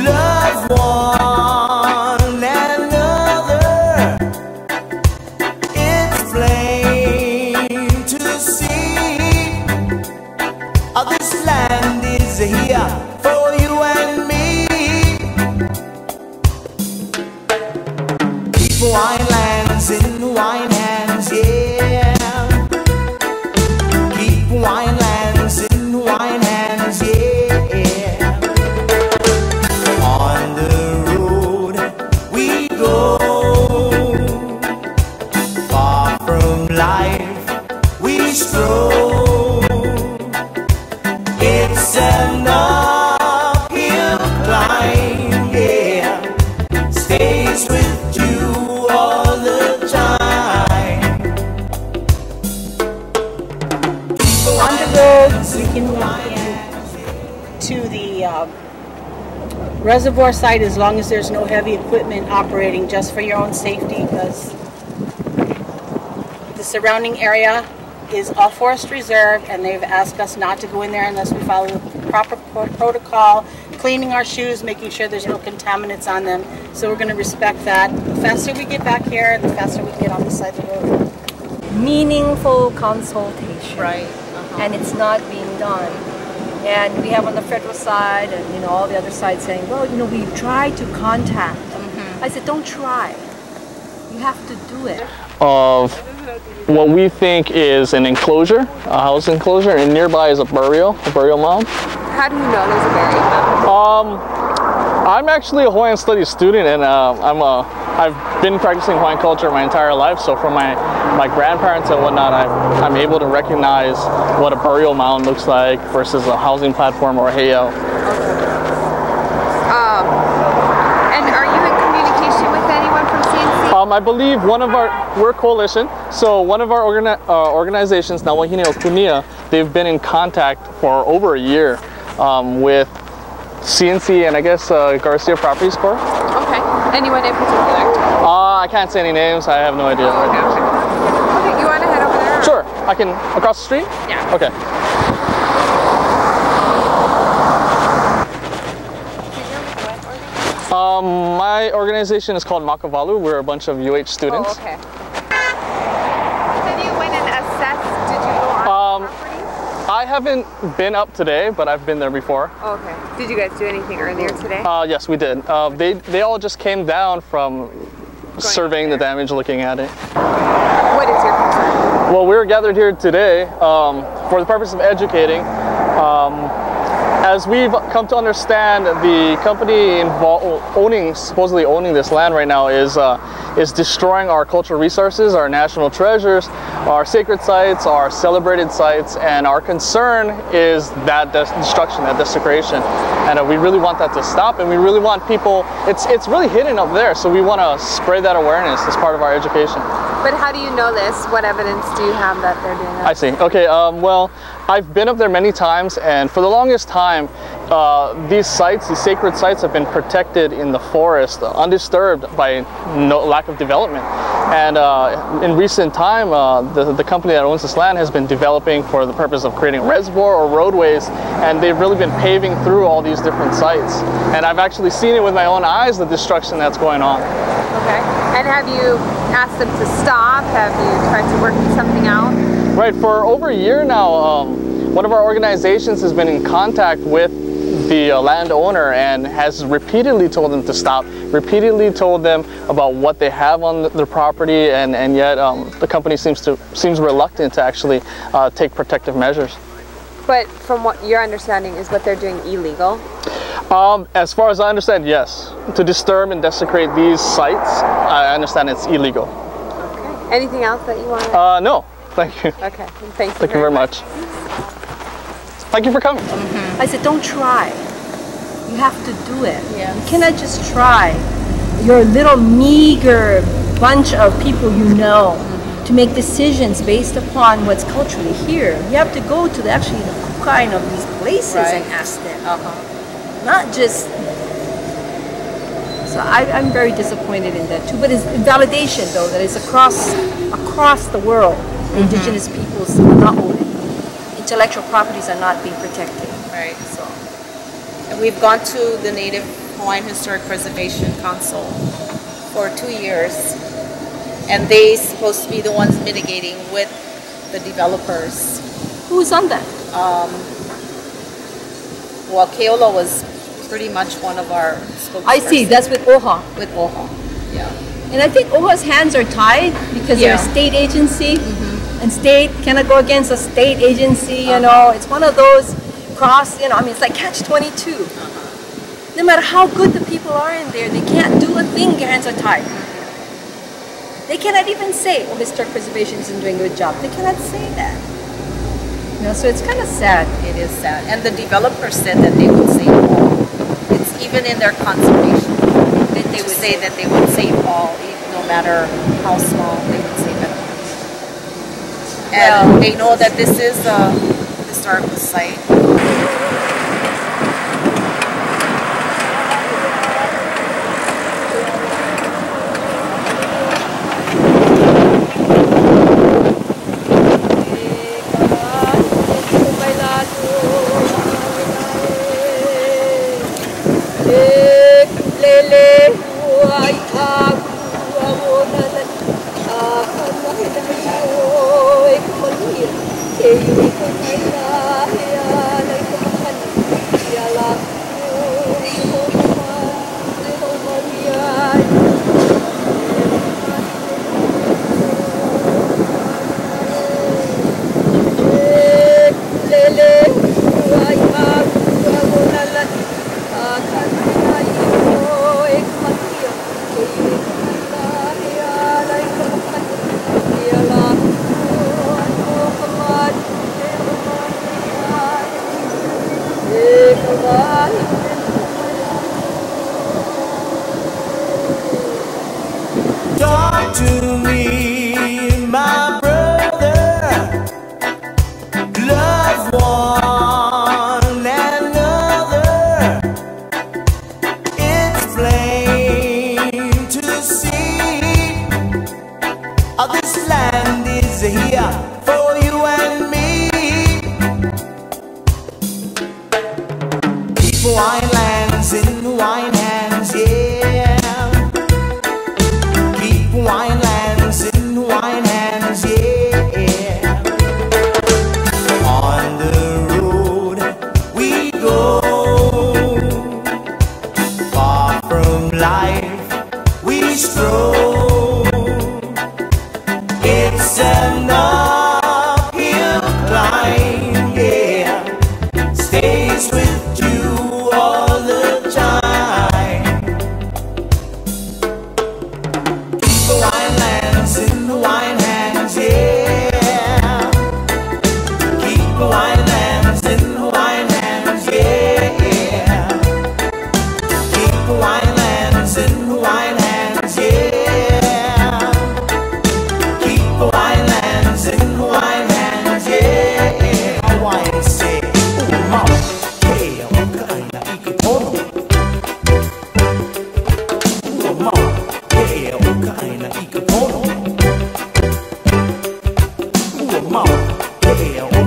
love one another. It's plain to see, this land is here for you and me. Keep Hawaiian lands in Hawaiian hands, yeah. Keep Hawaiian lands in Hawaiian hands, yeah. On the road we go, far from life we stroll. It's an uphill climb, yeah. Stays with you all the time. On the road, you can walk in to the reservoir site as long as there's no heavy equipment operating, just for your own safety, because the surrounding area is a forest reserve and they've asked us not to go in there unless we follow the proper protocol, cleaning our shoes, making sure there's no contaminants on them. So we're going to respect that. The faster we get back here, the faster we can get on the side of the road. Meaningful consultation. Right. And it's not being done. And we have on the federal side and all the other sides saying, well, we tried to contact. I said, don't try. You have to do it. Of what we think is an enclosure, a house enclosure, and nearby is a burial mound. How do you know there's a burial mound? I'm actually a Hawaiian studies student, and I've been practicing Hawaiian culture my entire life. So from my grandparents and whatnot, I'm able to recognize what a burial mound looks like versus a housing platform or a heiau. And are you in communication with anyone from CNC? I believe we're a coalition, so one of our organizations, now Wahina O Kunia, they've been in contact for over a year with CNC and I guess Garcia Properties Corp. Okay. Anyone in particular? I can't say any names. I have no idea. Okay, you want to head over there? Sure. I can across the street? Yeah. Okay. My organization is called MAKAWALU. We're a bunch of UH students. Oh, okay. Did you went and assessed? Did you go on the property? I haven't been up today, but I've been there before. Oh, okay. Did you guys do anything earlier today? Yes, we did. They all just came down from surveying the damage, looking at it. What is your concern? Well, we're gathered here today for the purpose of educating. As we've come to understand, the company supposedly owning this land right now is destroying our cultural resources, our national treasures, our sacred sites, our celebrated sites, and our concern is that destruction, that desecration. And we really want that to stop, and we really want people, it's really hidden up there, so we want to spread that awareness as part of our education. But how do you know this? What evidence do you have that they're doing that? I see. Okay, well, I've been up there many times, and for the longest time, these sites, these sacred sites, have been protected in the forest, undisturbed by no lack of development. And in recent time, the company that owns this land has been developing for the purpose of creating a reservoir or roadways, and they've really been paving through all these different sites. And I've actually seen it with my own eyes, the destruction that's going on. Okay. And have you asked them to stop? Have you tried to work something out? Right, for over a year now, one of our organizations has been in contact with the landowner and has repeatedly told them to stop, repeatedly told them about what they have on their property, and yet the company seems reluctant to actually take protective measures. But from what your understanding is what they're doing illegal? As far as I understand, yes. To disturb and desecrate these sites, I understand it's illegal. Okay. Anything else that you want to? No, thank you. Okay, thank you. Thank you very much. Thank you for coming. I said, don't try. You have to do it. Yeah. You cannot just try. Your little meager bunch of people to make decisions based upon what's culturally here. You have to go to the kukai of these places and ask them. Not just. So I'm very disappointed in that too. But it's validation though that it's across the world. Indigenous peoples are not owning. Intellectual properties are not being protected. Right. So, and we've gone to the native Hawaiian Historic Preservation Council for 2 years, and they supposed to be the ones mitigating with the developers. Who's on that? Well, Keola was pretty much one of our spokespersons. I see, that's with ōhi'a. With ōhi'a, yeah. And I think ōhi'a's hands are tied because they're a state agency, and state cannot go against a state agency, you know. It's one of those cross, you know, I mean, it's like catch-22. No matter how good the people are in there, they can't do a thing, their hands are tied. They cannot even say, oh, historic preservation isn't doing a good job. They cannot say that. You know, so it's kind of sad. It is sad. And the developer said that they would save all. It's even in their conservation. They would say that they would save all, no matter how small, they would save it. And they know that this is a historical site. Talk to me, my brother, love one another. It's plain to see, this land is here for you and me. Keep Hawaiian lands in Hawaiian hands, yeah. Hawaiian lands in Hawaiian hands, yeah. On the road we go, far from life we stroll. It's an uphill climb, yeah. Stays with you all the time. Hawaiian lands in Hawaiian hands, yeah. Keep Hawaiian lands in Hawaiian hands, yeah. Keep Hawaiian lands in Hawaiian hands, yeah. Keep Hawaiian lands in Hawaiian hands, yeah. Hawaiian say, ōhi'a, ōhi'a, ōhi'a, ōhi'a, ōhi'a,